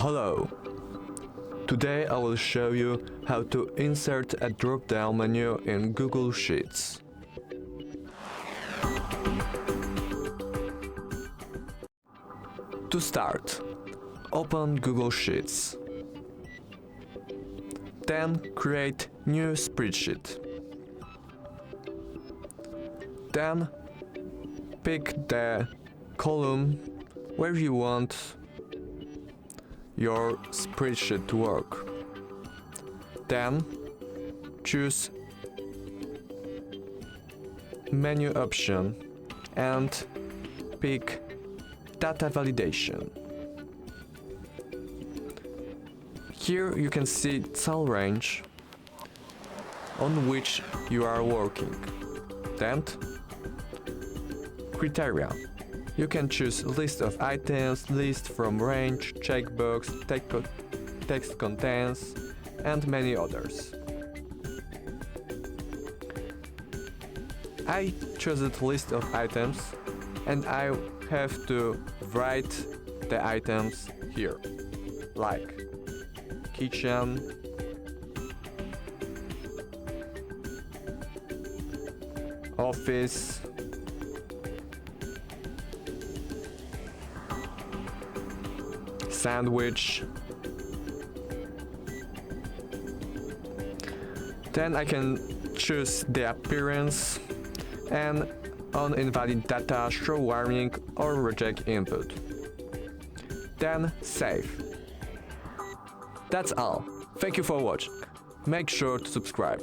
Hello! Today I will show you how to insert a drop-down menu in Google Sheets. To start, open Google Sheets. Then create new spreadsheet. Then pick the column where you want your spreadsheet to work. Then choose menu option and pick data validation. Here you can see cell range on which you are working. Then criteria. You can choose list of items, list from range, checkbox, text contents, and many others. I chose a list of items and I have to write the items here, like kitchen, office, sandwich. Then I can choose the appearance and on invalid data show warning or reject input. Then save. That's all. Thank you for watching. Make sure to subscribe.